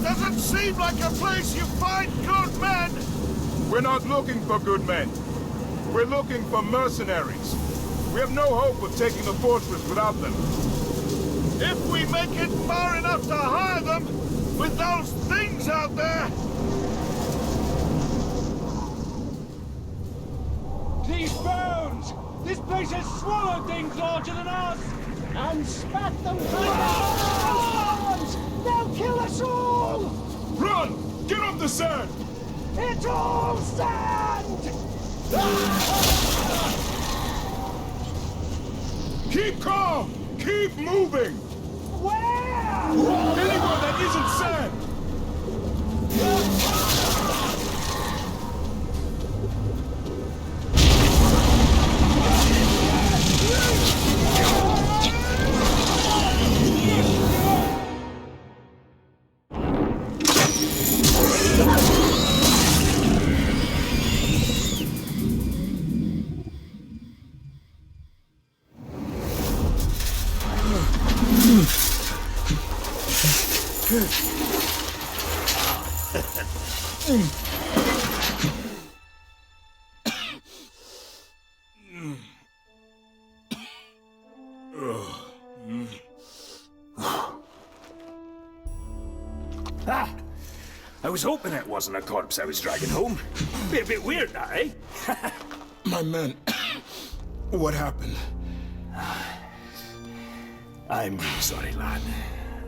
Doesn't seem like a place you find good men! We're not looking for good men. We're looking for mercenaries. We have no hope of taking the fortress without them. If we make it far enough to hire them, with those things out there... These bones! This place has swallowed things larger than us! And spat them from arms! They'll kill us all! Run! Get off the sand! It's all sand! Keep calm! Keep moving! Where? Anywhere that isn't sand! Ah! I was hoping it wasn't a corpse I was dragging home. Be a bit weird, that, eh? My men... What happened? I'm really sorry, lad.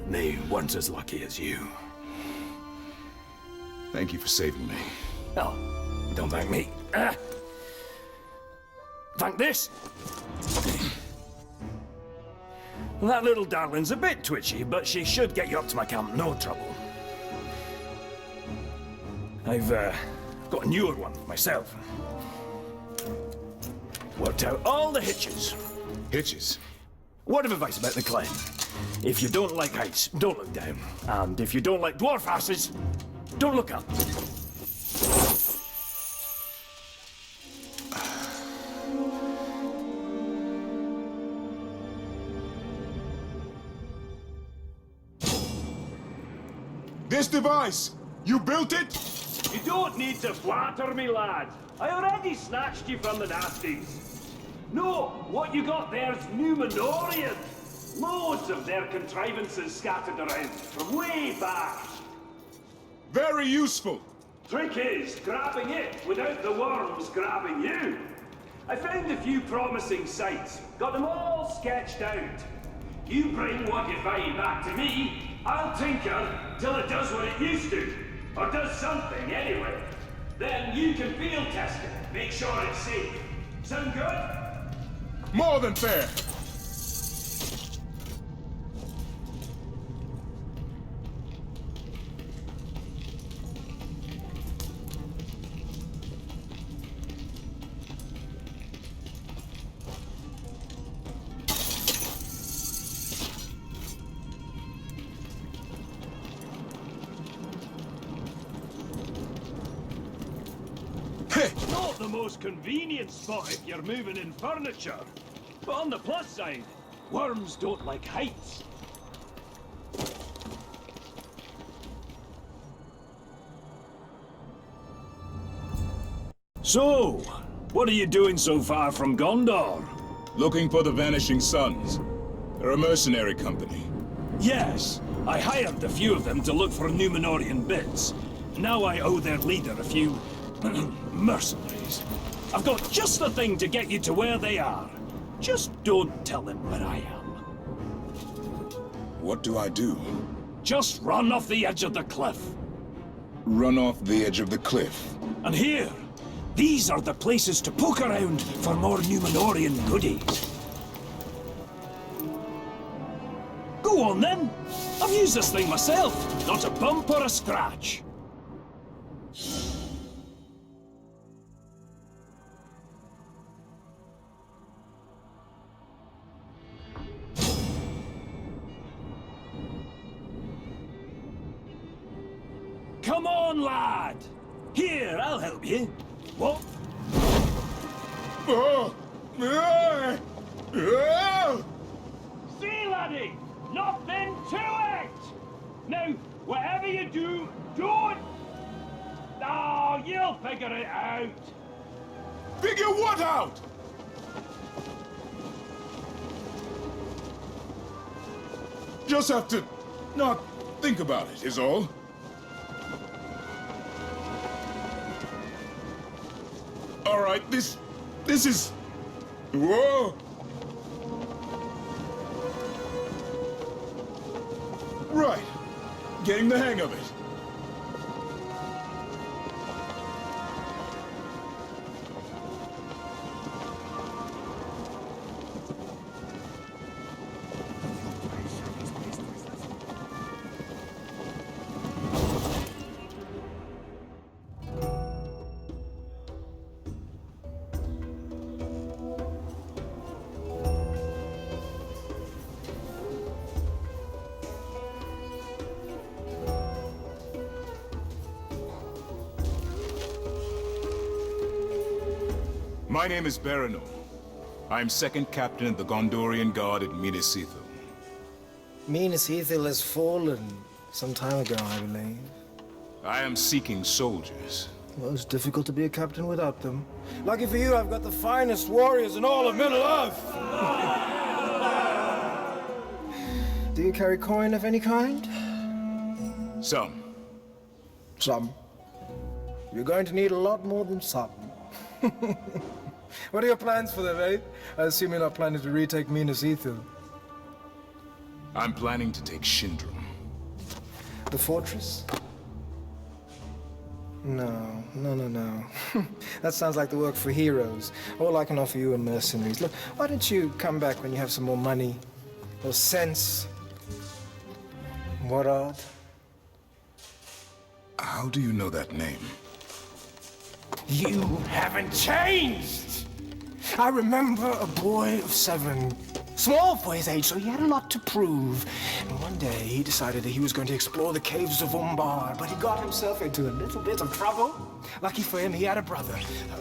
They weren't as lucky as you. Thank you for saving me. Oh, don't thank me. Thank this. That little darling's a bit twitchy, but she should get you up to my camp, no trouble. I've got a newer one myself. Worked out all the hitches. Hitches? Word of advice about the climb. If you don't like heights, don't look down. And if you don't like dwarf asses, don't look up. This device! You built it? You don't need to flatter me, lad. I already snatched you from the nasties. No, what you got there's Numenorian. Loads of their contrivances scattered around from way back. Very useful. Trick is grabbing it without the worms grabbing you. I found a few promising sites, got them all sketched out. You bring what you find back to me, I'll tinker till it does what it used to. Or does something, anyway. Then you can field test it, make sure it's safe. Sound good? More than fair. Not the most convenient spot if you're moving in furniture. But on the plus side, worms don't like heights. So, what are you doing so far from Gondor? Looking for the Vanishing Sons. They're a mercenary company. Yes, I hired a few of them to look for Numenorian bits. Now I owe their leader a few... mercenaries. I've got just the thing to get you to where they are. Just don't tell them where I am. What do I do? Just run off the edge of the cliff. Run off the edge of the cliff. And here, these are the places to poke around for more Numenorian goodies. Go on then. I've used this thing myself. Not a bump or a scratch. Come on, lad! Here, I'll help you. What? See, laddie! Nothing to it! Now, Whatever you do, don't... Oh, you'll figure it out. Figure what out? Just have to not think about it, is all. All right, this is... Whoa! Right. Getting the hang of it. My name is Baranor. I am second captain of the Gondorian Guard at Minas Ithil. Minas Ithil has fallen some time ago, I believe. I am seeking soldiers. Well, it's difficult to be a captain without them. Lucky for you, I've got the finest warriors in all of Middle-earth! Do you carry coin of any kind? Some. Some. You're going to need a lot more than some. What are your plans for them, eh? I assume you're not planning to retake Minas Ithil. I'm planning to take Shindrum. The fortress? No. That sounds like the work for heroes. All I can offer you are mercenaries. Look, why don't you come back when you have some more money? Or sense? What art? How do you know that name? You haven't changed! I remember a boy of 7. Small for his age, so he had a lot to prove. And one day he decided that he was going to explore the caves of Umbar, but he got himself into a little bit of trouble. Lucky for him, he had a brother.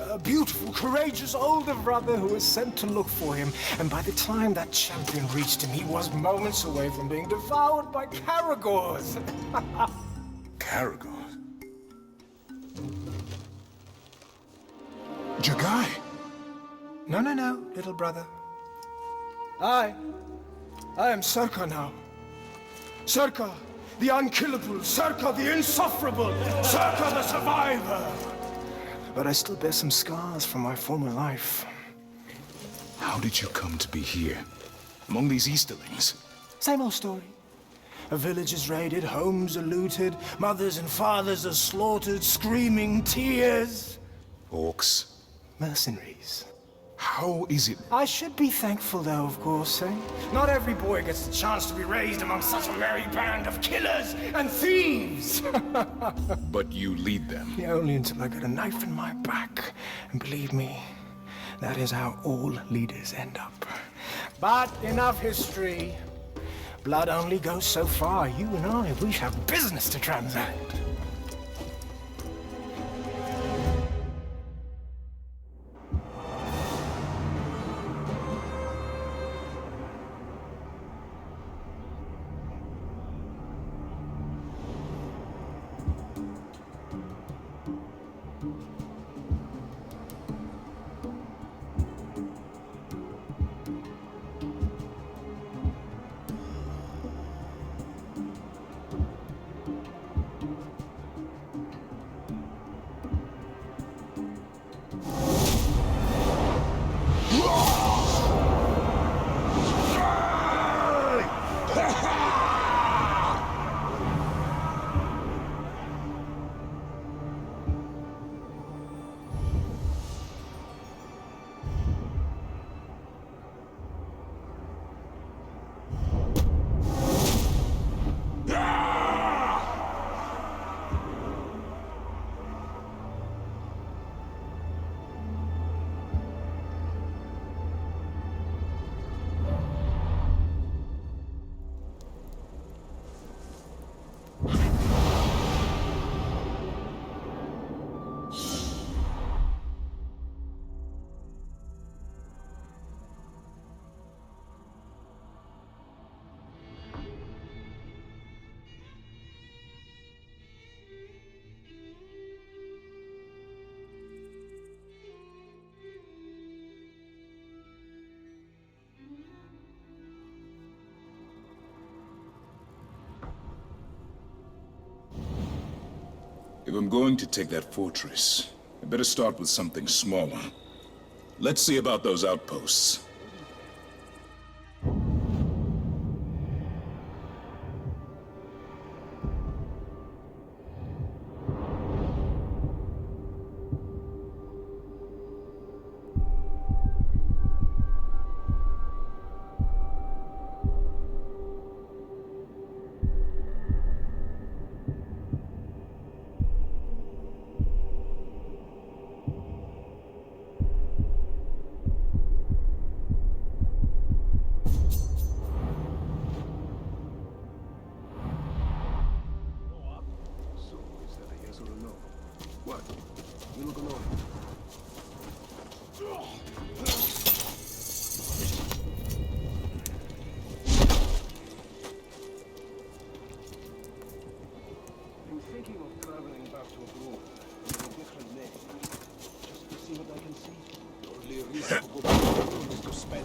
A beautiful, courageous older brother who was sent to look for him. And by the time that champion reached him, he was moments away from being devoured by Caragors. Caragor? Jagai? No, little brother. I am Surka now. Surka, the unkillable. Surka, the insufferable. Surka, the survivor. But I still bear some scars from my former life. How did you come to be here? Among these Easterlings? Same old story. A village is raided, homes are looted, mothers and fathers are slaughtered, screaming tears. Orcs? Mercenaries. How is it? I should be thankful, though, of course, eh? Not every boy gets the chance to be raised among such a merry band of killers and thieves! But you lead them. Yeah, only until I get a knife in my back. And believe me, that is how all leaders end up. But enough history. Blood only goes so far. You and I, we have business to transact. If I'm going to take that fortress, I better start with something smaller. Let's see about those outposts.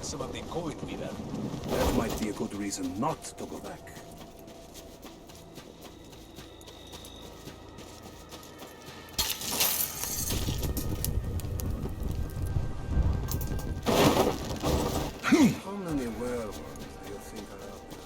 Some of the coin with them. That might be a good reason not to go back. How many werewolves do you think are out there?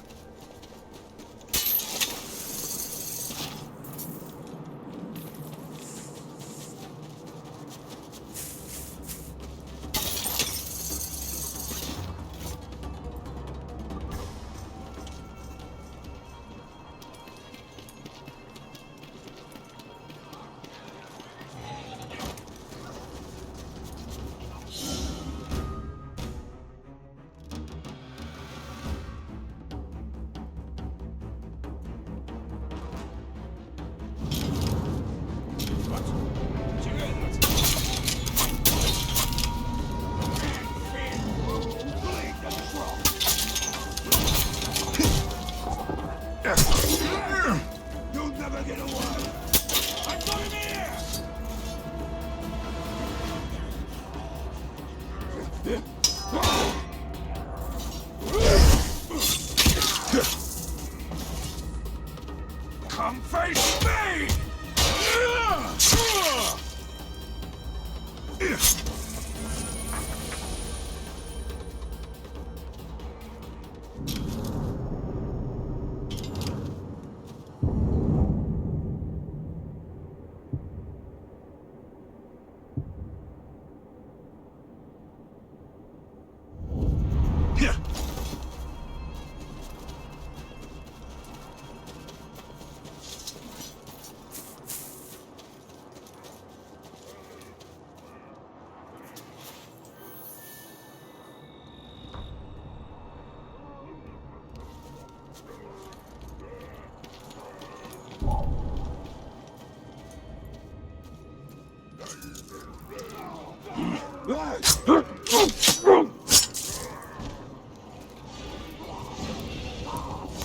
You'll never get away! I got him here! Come face me!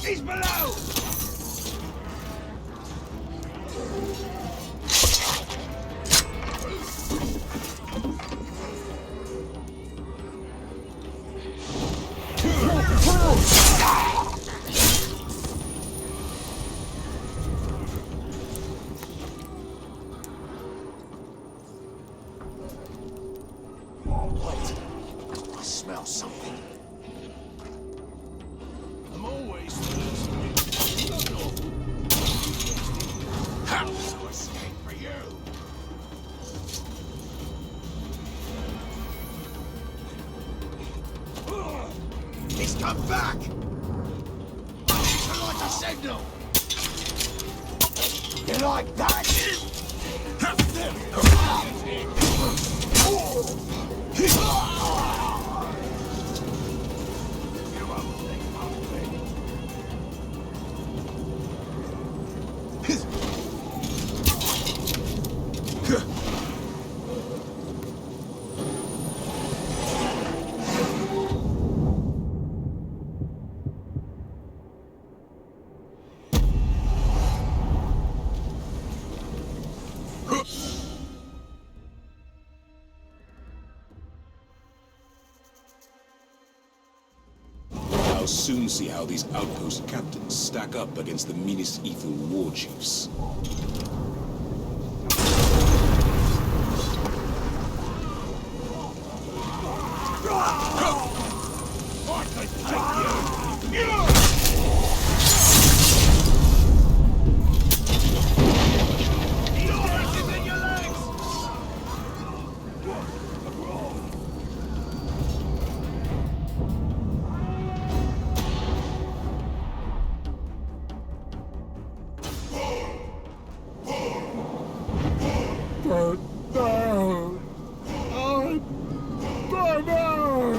He's below! I smell something. I'm always thirsty. You don't know. How to escape for you? He's come back! I need to like a signal! You like that? I'll soon see how these outpost captains stack up against the meanest evil war chiefs. No! Baranor!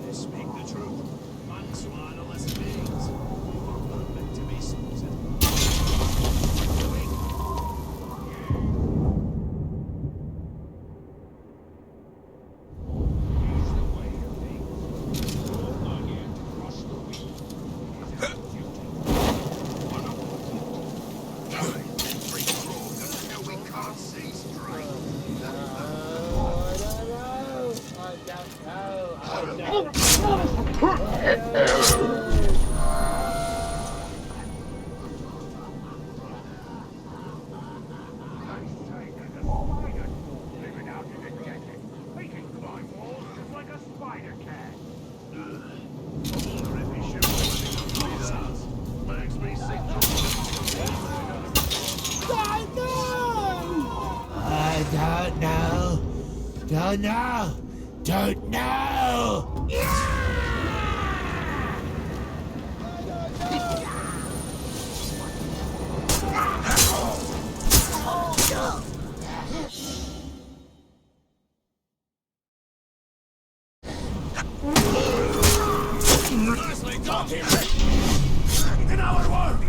They speak the truth. Monks who are no less beings. Not meant to be slaughtered. Don't know! In our work!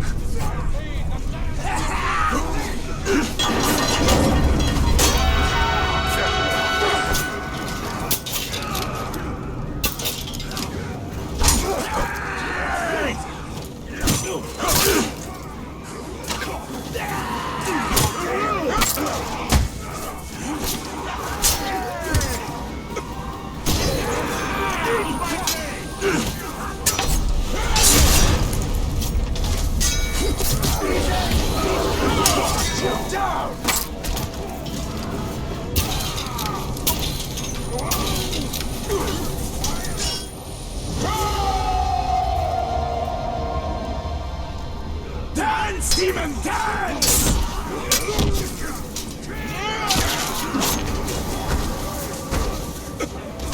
Dance, demon, dance!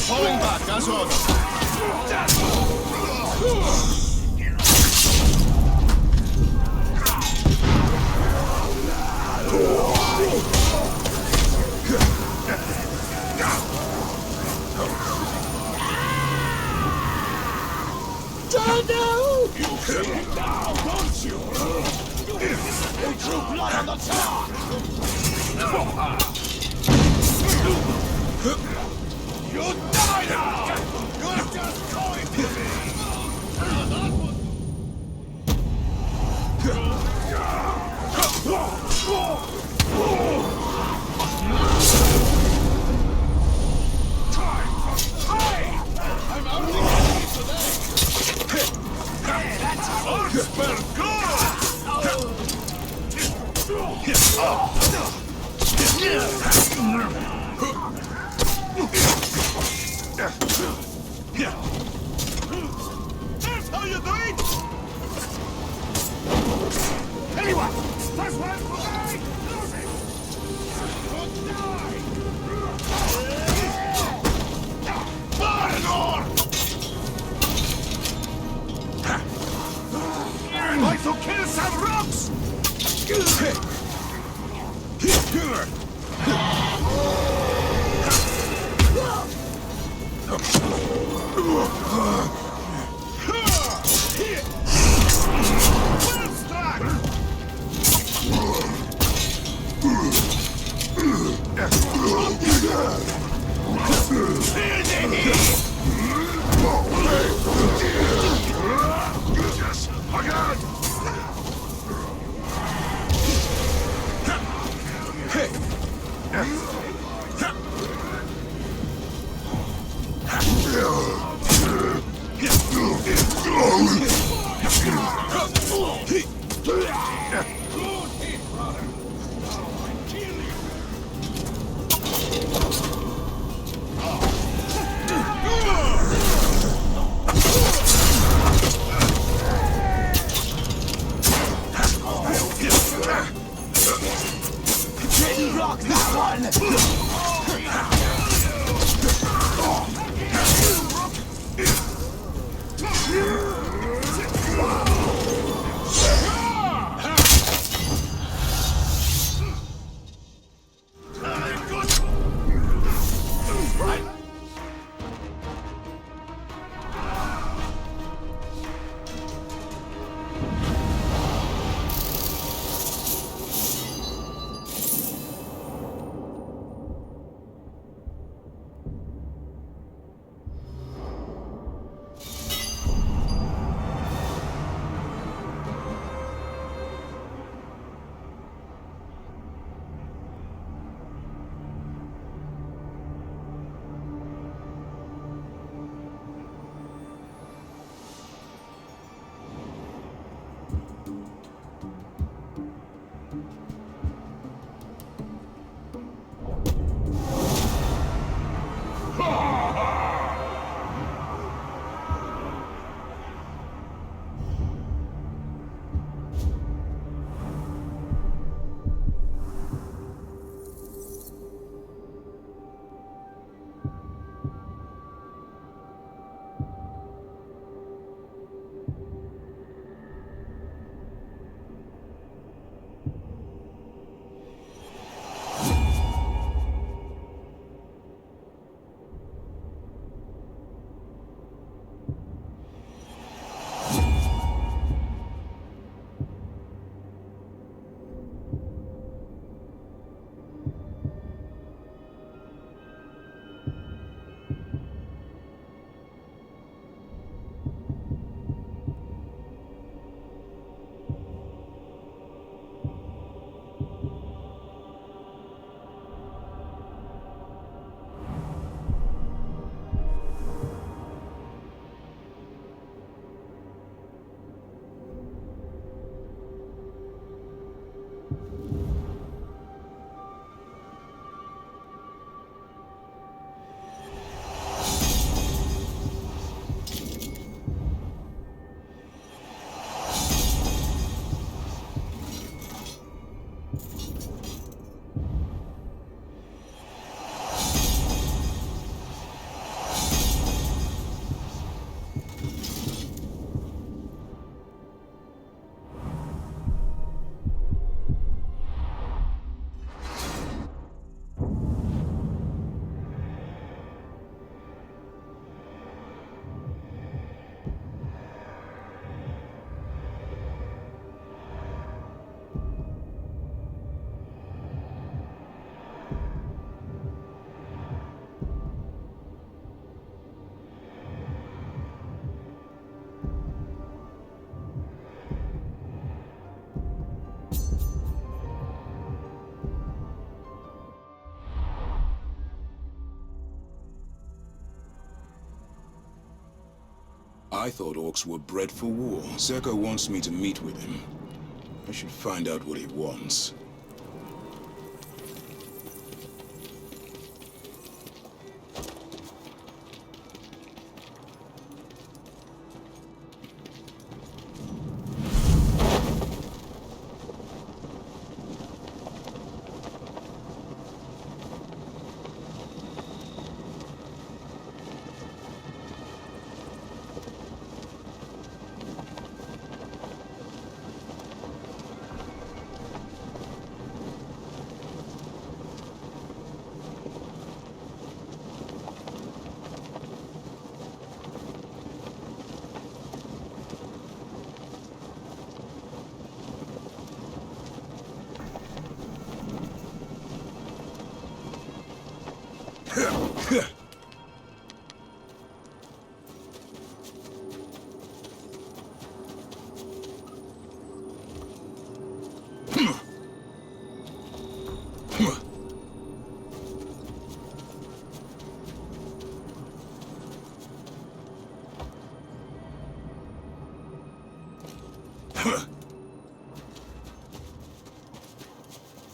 Falling back, as ordered. You see it now, don't you? You drew blood on the top! You die now! You're just going to be! I'm only getting today! That's how you do it! Anyone! First one for me! Lose it! You'll die! Baranor! I'm going to kill some rocks! I thought orcs were bred for war. Zeko wants me to meet with him. I should find out what he wants.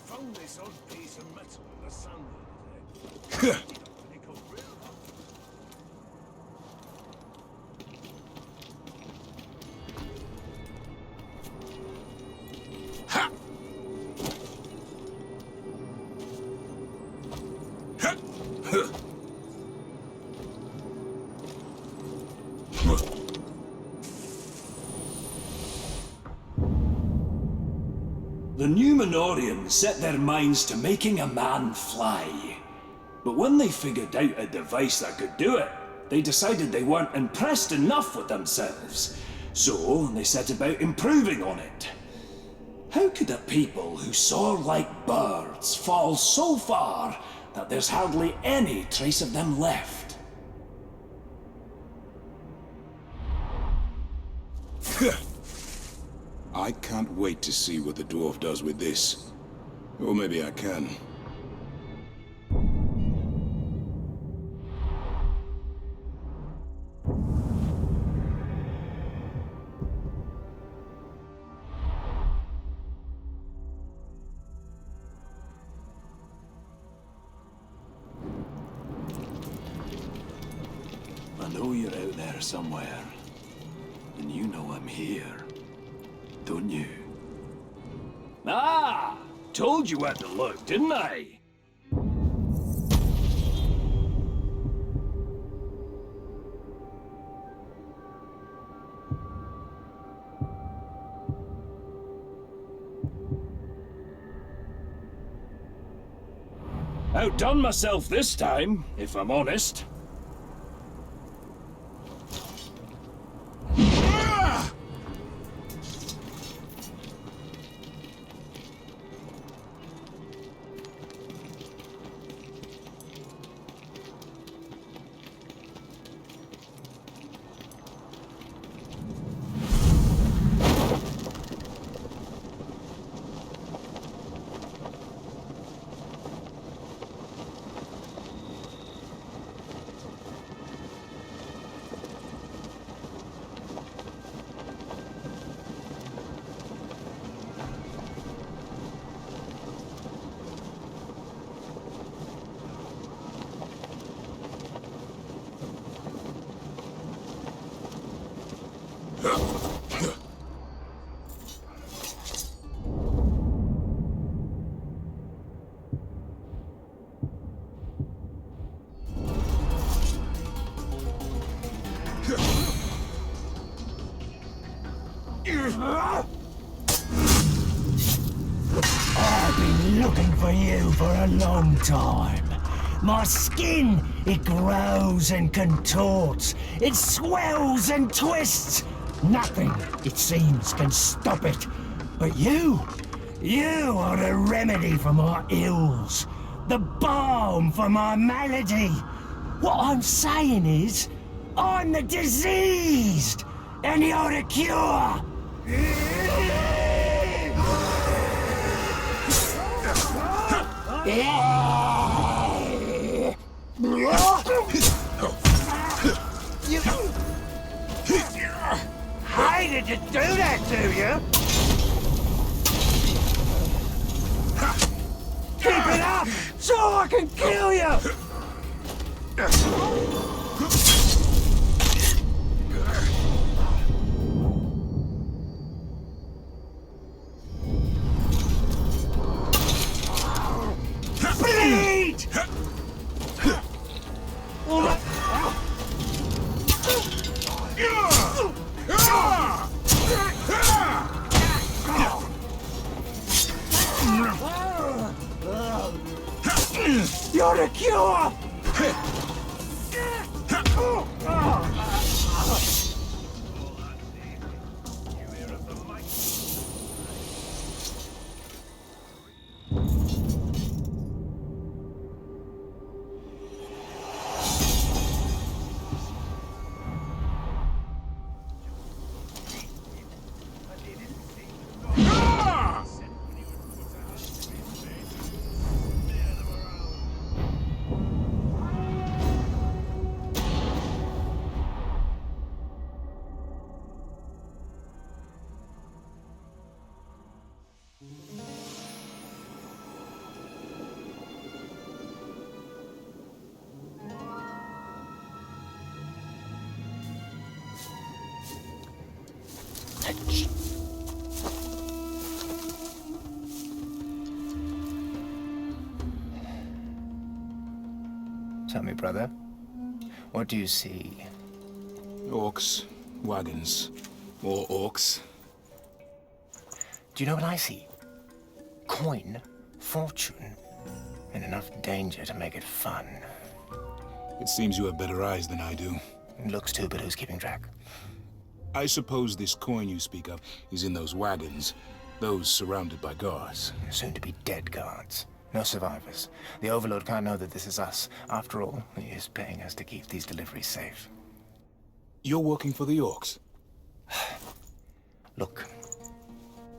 Found this odd piece of metal in the sand the other day. The Numenorians set their minds to making a man fly. But when they figured out a device that could do it, they decided they weren't impressed enough with themselves. So they set about improving on it. How could a people who soar like birds fall so far that there's hardly any trace of them left? I can't wait to see what the dwarf does with this. Or maybe I can. I know you're out there somewhere. And you know I'm here. Don't you? Ah! Told you where to look, didn't I? Outdone myself this time, if I'm honest. I've been looking for you for a long time. My skin, it grows and contorts. It swells and twists. Nothing, it seems, can stop it. But you are the remedy for my ills. The balm for my malady. What I'm saying is, I'm the diseased, and you're the cure. needed to do that to you. Keep it up, so I can kill you. Bleed! You're the cure! Tell me, brother, what do you see? Orcs, wagons, more orcs. Do you know what I see? Coin, fortune, and enough danger to make it fun. It seems you have better eyes than I do. It looks too, but who's keeping track? I suppose this coin you speak of is in those wagons, those surrounded by guards. Soon to be dead guards. No survivors. The Overlord can't know that this is us. After all, he is paying us to keep these deliveries safe. You're working for the orcs? Look,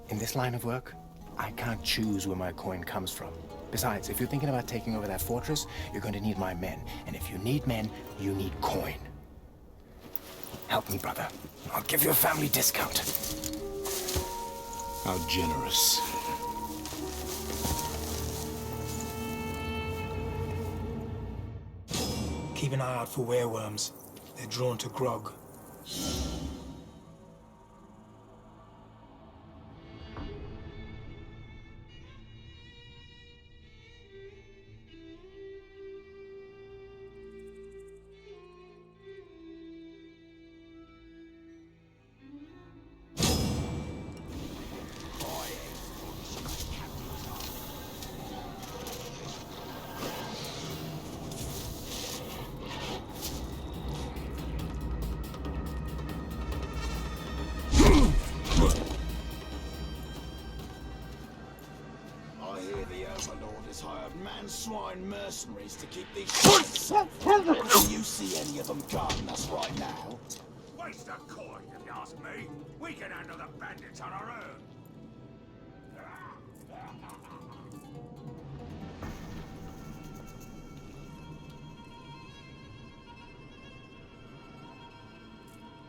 in this line of work, I can't choose where my coin comes from. Besides, if you're thinking about taking over that fortress, you're going to need my men. And if you need men, you need coin. Help me, brother. I'll give you a family discount. How generous. Keep an eye out for wereworms. They're drawn to grog. Swine mercenaries to keep these shits. Do you see any of them guarding us right now? Waste of coin, if you ask me. We can handle the bandits on our own.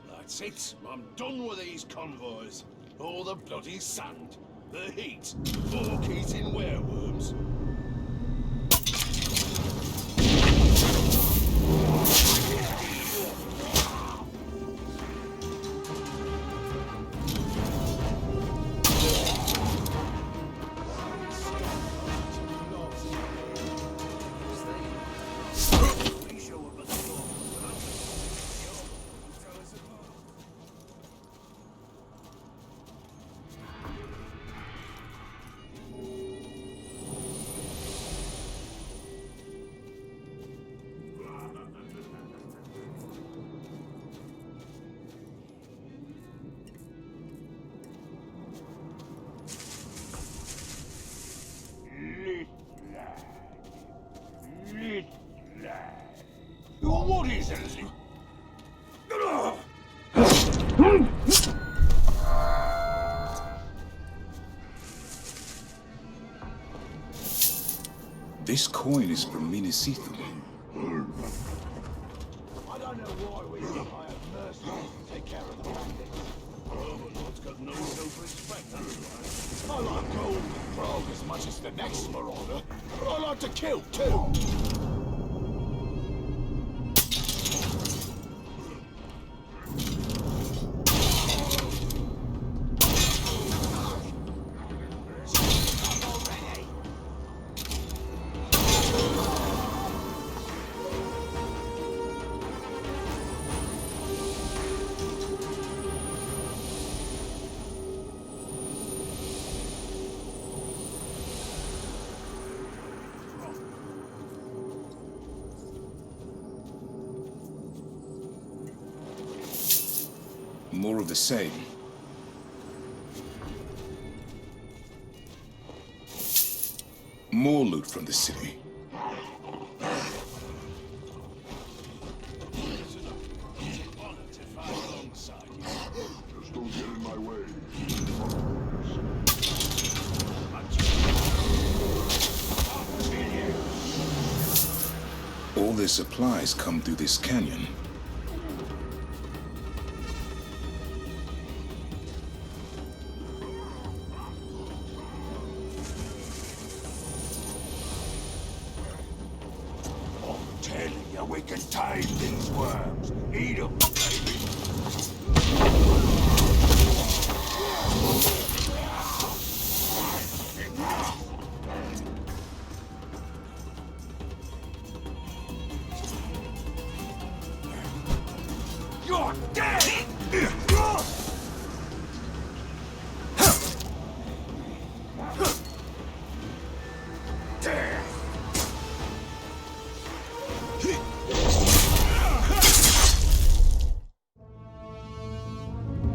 That's it. I'm done with these convoys. All the bloody sand, the heat, orc-eating wereworms. What is it? This coin is from Minisithu. I don't know why we hired mercenaries to take care of the bandits. I like gold and grog as much as the next marauder, but I like to kill too. More of the same. More loot from the city. Just don't get in my way. All their supplies come through this canyon. We can tame these worms. Eat them, baby. You're dead!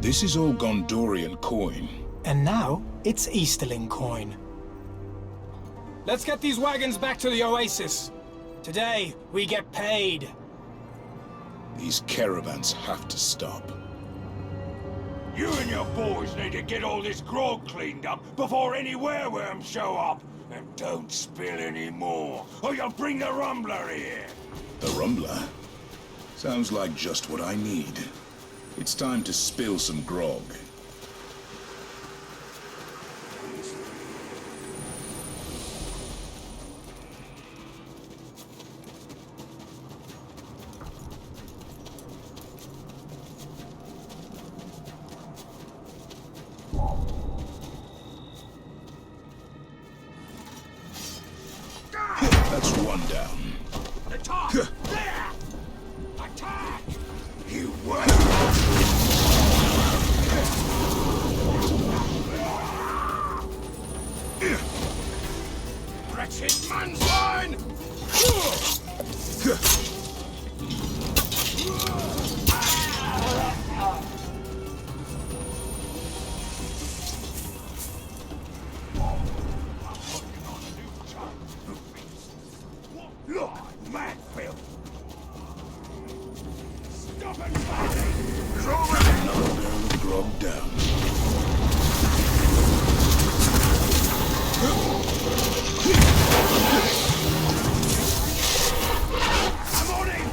This is all Gondorian coin. And now, it's Easterling coin. Let's get these wagons back to the oasis. Today, we get paid. These caravans have to stop. You and your boys need to get all this grog cleaned up before any wereworms show up. And don't spill any more, or you'll bring the Rumbler here. The Rumbler? Sounds like just what I need. It's time to spill some grog. That's one down. The top! There! Attack! You worm! Wretched manswine! Look, mad Phil! Stop and fight! Another barrel of grog down. I'm on him!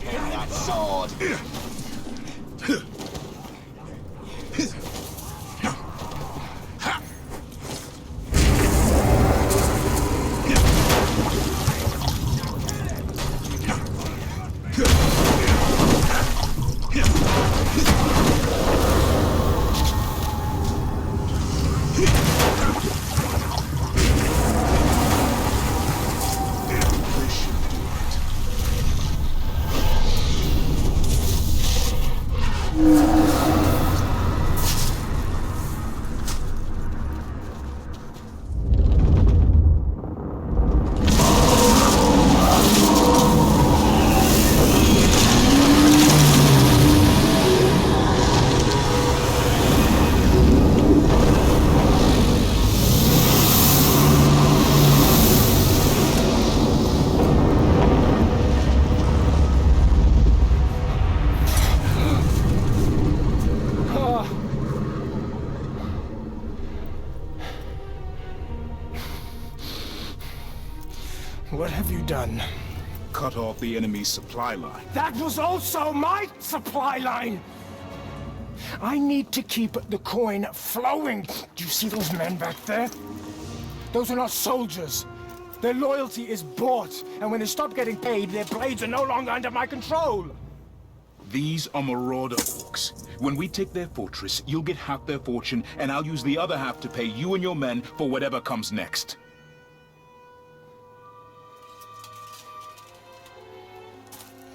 Get that sword! What have you done? cut off the enemy's supply line. That was also my supply line! I need to keep the coin flowing. Do you see those men back there? Those are not soldiers. Their loyalty is bought, and when they stop getting paid, their blades are no longer under my control. These are marauder orcs. When we take their fortress, you'll get half their fortune, and I'll use the other half to pay you and your men for whatever comes next.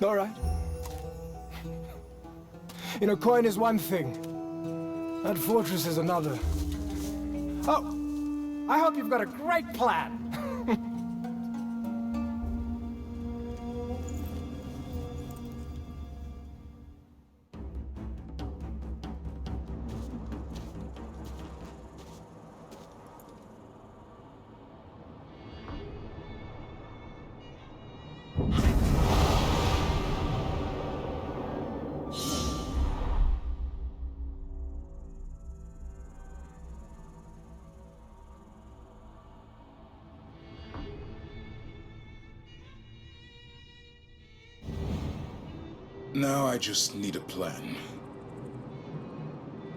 All right. You know, coin is one thing. That fortress is another. Oh, I hope you've got a great plan. Now I just need a plan.